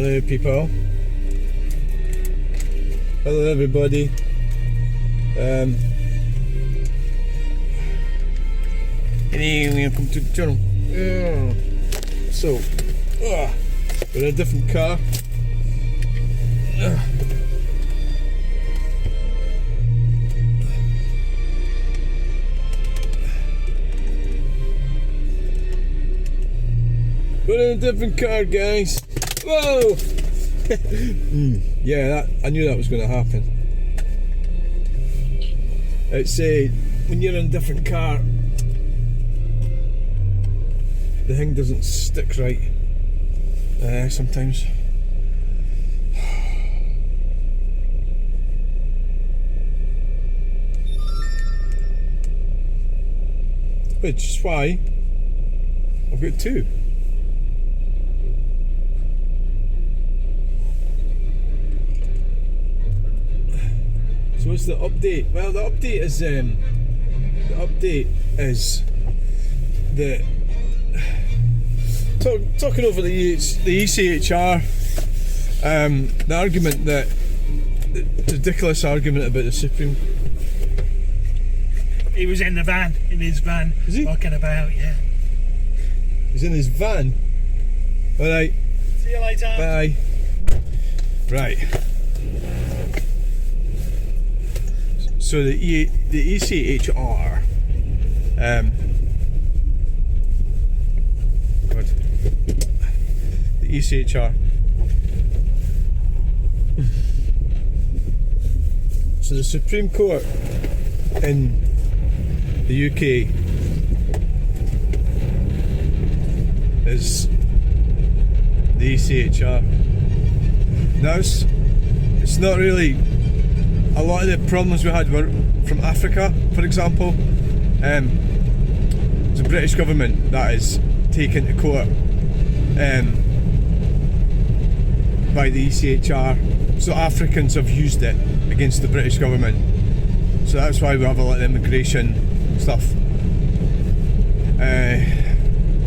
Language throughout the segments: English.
Hello people. Hello everybody. Hey, welcome to the channel. So, we're in a different car. We're in a different car, guys. Whoa! Yeah, I knew that was going to happen. It's when you're in a different car, the thing doesn't stick right. Sometimes. Which is why I've got two. So what's the update? Well, the update is talking over the ECHR, the argument that the ridiculous argument about the Supreme. He was in his van, Is he? walking about, yeah. He's in his van. All right. See you later. Bye. Right. So the ECHR, the ECHR. So the Supreme Court in the UK is the ECHR. Now it's not really. A lot of the problems we had were from Africa, for example. It's the British government that is taken to court by the ECHR. So Africans have used it against the British government. So that's why we have a lot of immigration stuff.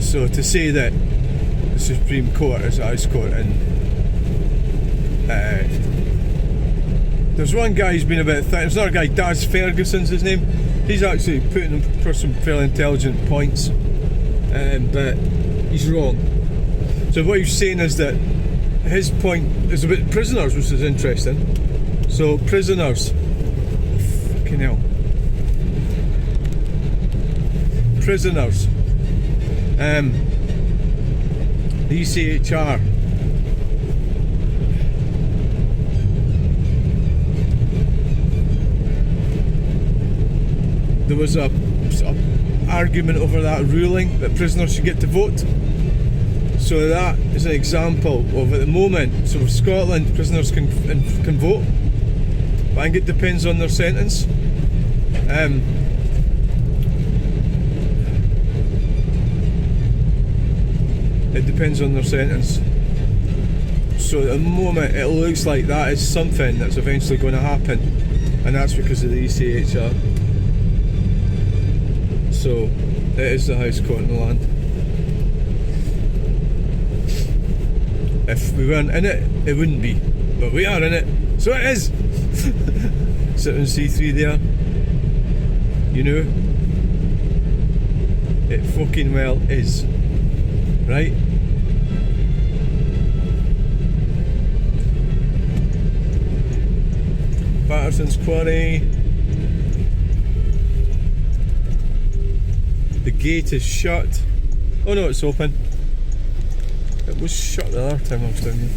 So to say that the Supreme Court is a house court and there's one guy who's been about there's another guy, Daz Ferguson's his name. He's actually putting him for some fairly intelligent points, but he's wrong. So what he's saying is that his point is about prisoners, which is interesting. So prisoners, fucking hell, prisoners, the ECHR. There was a argument over that ruling that prisoners should get to vote. So that is an example of, at the moment, so for Scotland, prisoners can vote, but I think it depends on their sentence. It depends on their sentence. So at the moment, it looks like that is something that's eventually going to happen, and that's because of the ECHR. So it is the house court in the land. If we weren't in it, it wouldn't be. But we are in it, so it is. Sit on C3 there. You know, it fucking well is. Right? Patterson's Quarry. The gate is shut. Oh no, it's open. It was shut the other time I was down here.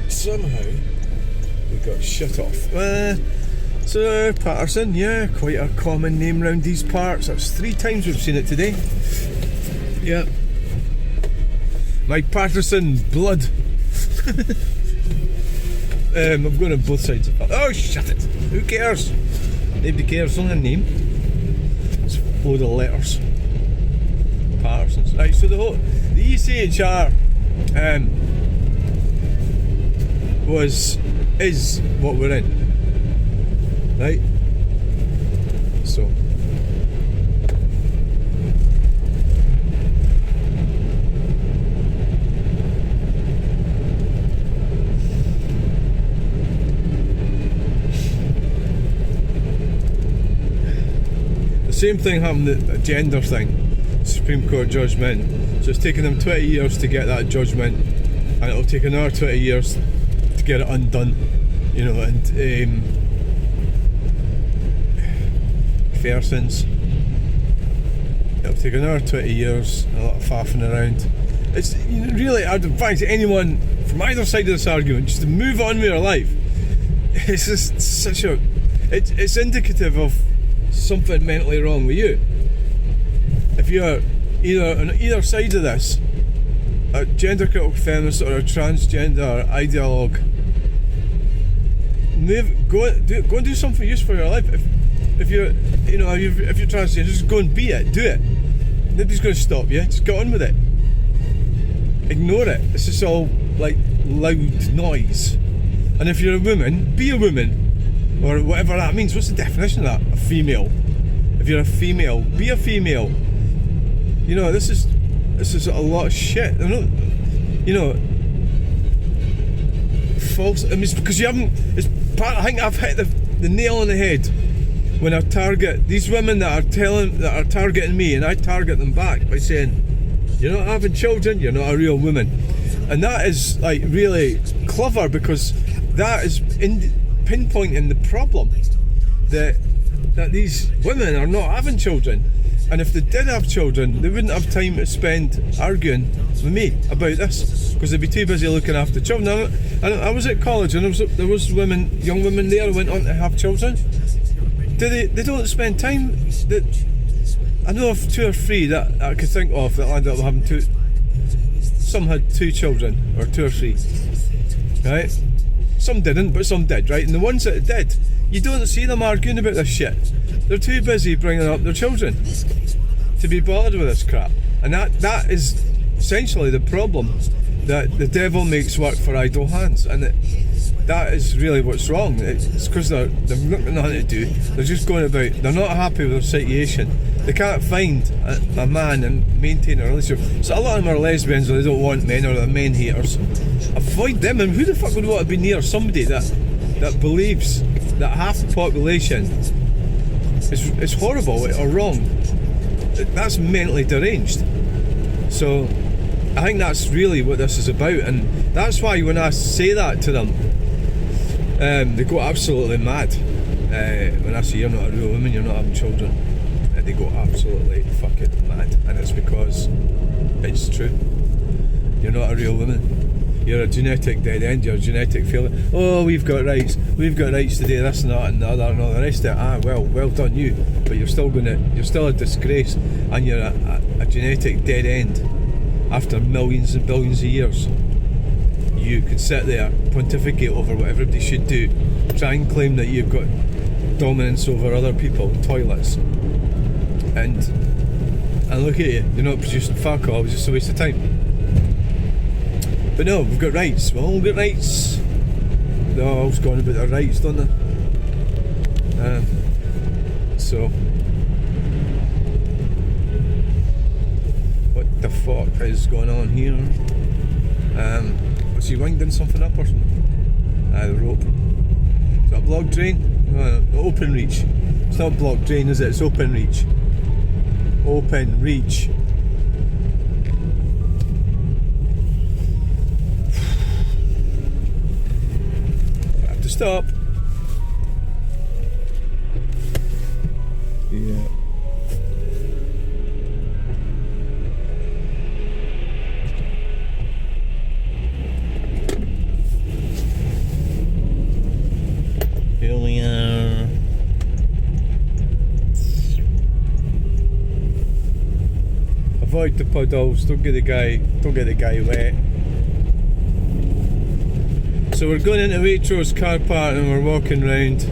Somehow we got shut off. So Patterson, yeah, quite a common name round these parts. That's 3 times we've seen it today. Yeah. My Patterson blood. I'm going on both sides of that. Oh, shut it. Who cares? Nobody cares. It's only a name. It's a load of letters. Patterson's. right? So the ECHR is what we're in, right? So the same thing happened with the gender thing. Supreme Court judgment. So it's taken them 20 years to get that judgment, and it'll take another 20 years to get it undone. You know, and fair since it'll take another 20 years, a lot of faffing around. It's, you know, really, I'd advise anyone from either side of this argument just to move on with your life. It's just such a, it's indicative of something mentally wrong with you. If you're either on either side of this, a gender critical feminist or a transgender ideologue, go and do something useful for your life. If you're transgender, just go and be it, do it. Nobody's going to stop you. Just get on with it. Ignore it. This is all like loud noise. And if you're a woman, be a woman, or whatever that means. What's the definition of that? A female. If you're a female, be a female. You know, this is a lot of shit. You know, false. I mean, it's because you haven't. I think I've hit the nail on the head when I target these women that are targeting me, and I target them back by saying, "You're not having children. You're not a real woman," and that is like really clever, because that is pinpointing the problem that these women are not having children. And if they did have children, they wouldn't have time to spend arguing with me about this, because they'd be too busy looking after children. I was at college, and there was young women there who went on to have children. They don't spend time. I know of 2 or 3 that I could think of that ended up having 2. Some had 2 children, or 2 or 3, right? Some didn't, but some did, right? And the ones that did, you don't see them arguing about this shit. They're too busy bringing up their children to be bothered with this crap. And that is essentially the problem, that the devil makes work for idle hands. And that is really what's wrong. It's because they've got nothing to do. They're just going about, they're not happy with their situation. They can't find a man and maintain a relationship. So a lot of them are lesbians, or they don't want men, or they're men haters. Avoid them. And who the fuck would want to be near somebody that believes that half the population is horrible or wrong? That's mentally deranged. So I think that's really what this is about, and that's why when I say that to them, they go absolutely mad. When I say you're not a real woman, you're not having children, they go absolutely fucking mad. And it's because it's true. You're not a real woman. You're a genetic dead end. You're a genetic failure. Oh, we've got rights to do this and that and the other and all the rest of it. Well done you. But you're still a disgrace, and you're a genetic dead end after millions and billions of years. You can sit there, pontificate over what everybody should do, try and claim that you've got dominance over other people, toilets, and look at you, you're not producing fuck all. It was just a waste of time. But no, we've got rights. We've all got rights. They're always going about their rights, don't they? So what the fuck is going on here? Was he winding something up or something? The rope. Is that a block drain? Open reach. It's not block drain, is it? It's open reach. Open reach. I have to stop. Yeah. Here we are. Avoid the puddles. Don't get the guy wet. So we're going into Waitrose car park and we're walking round.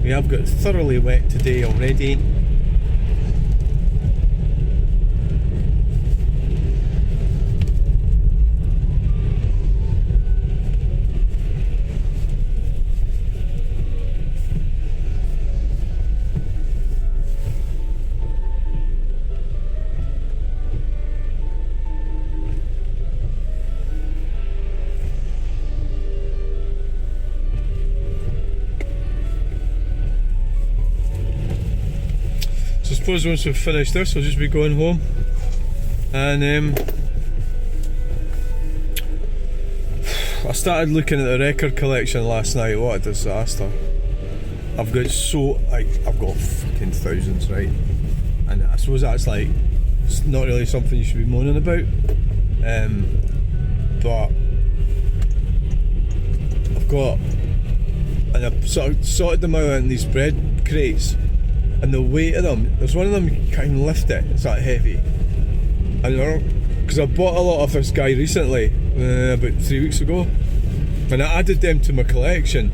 We have got thoroughly wet today already. I suppose once we've finished this, I'll just be going home, and I started looking at the record collection last night. What a disaster! I've got fucking thousands, right? And I suppose that's like, it's not really something you should be moaning about, but I've got, and I've sort of sorted them out in these bread crates. And the weight of them, there's one of them you can't even lift it, it's that heavy. And because I bought a lot of this guy recently, about 3 weeks ago, and I added them to my collection.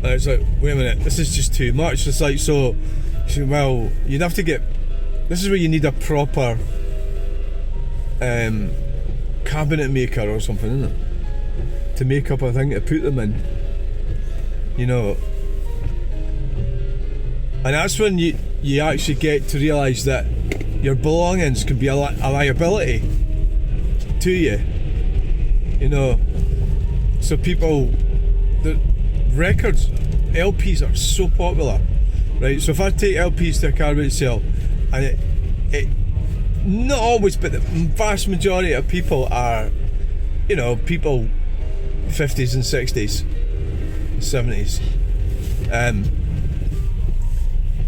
And it's like, wait a minute, this is just too much. It's like, so well, you'd have to get, this is where you need a proper cabinet maker or something, isn't it? To make up a thing to put them in, you know. And that's when you actually get to realise that your belongings can be a liability to you. You know, so people, the records, LPs are so popular, right? So if I take LPs to a car boot sale, and it not always, but the vast majority of people are, you know, people 50s and 60s, 70s,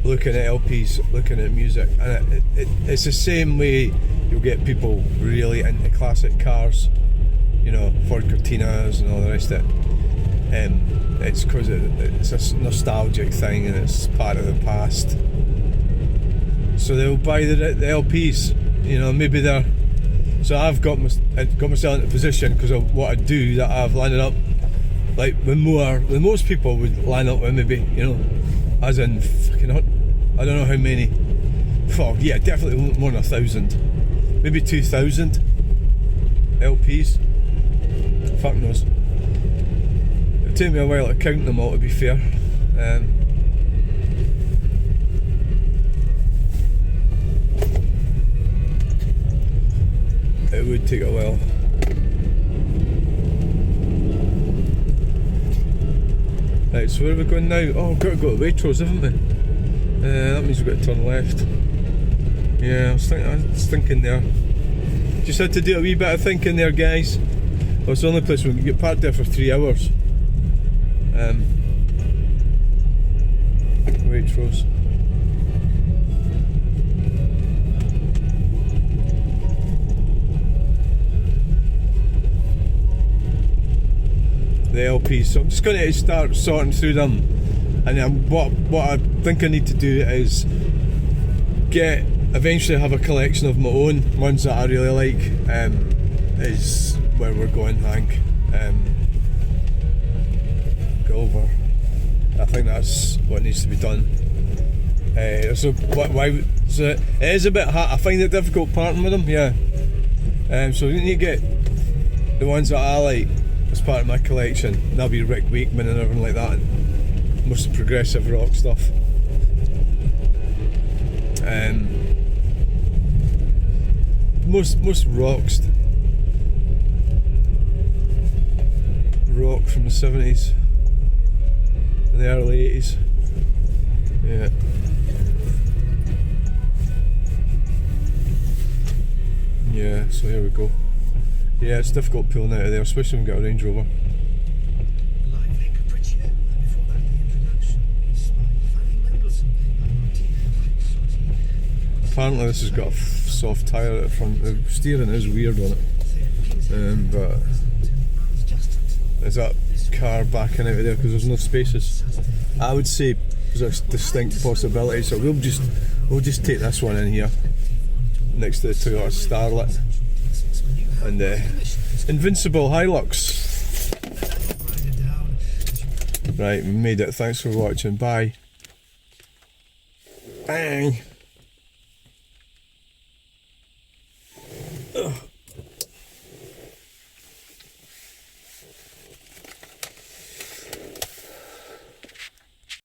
looking at LPs, looking at music, and it's the same way you'll get people really into classic cars, you know, Ford Cortinas and all the rest of it. It's because it's a nostalgic thing and it's part of the past. So they'll buy the LPs, you know, maybe they're. So I've got myself into a position because of what I do that I've landed up like when most people would line up with, maybe, you know, as in fucking, I don't know how many. Oh yeah, definitely more than 1,000, maybe 2,000 LPs. Fuck knows. It'll take me a while to count them all, to be fair. It would take a while. Right, so where are we going now? Oh, we've got to go to Waitrose, haven't we? That means we've got to turn left. Yeah, I was thinking there. Just had to do a wee bit of thinking there, guys. Well, it's the only place we can get parked there for 3 hours. Waitrose. The LPs, so I'm just going to start sorting through them, and then what I think I need to do is eventually have a collection of my own ones that I really like. Is where we're going, Hank. Go over. I think that's what needs to be done. So it is a bit hard. I find it difficult parting with them. Yeah. So we need to get the ones that I like as part of my collection. That'll be Rick Wakeman and everything like that, and most progressive rock stuff. Most rock from the 70s and the early 80s. Yeah. Yeah, so here we go. Yeah, it's difficult pulling out of there, especially when you got a Range Rover. Apparently this has got a soft tyre at the front. The steering is weird on it, but is that car backing out of there because there's no spaces? I would say there's a distinct possibility, so we'll just take this one in here next to the Toyota Starlet and Invincible Hilux. Right, we made it. Thanks for watching. Bye. Bang.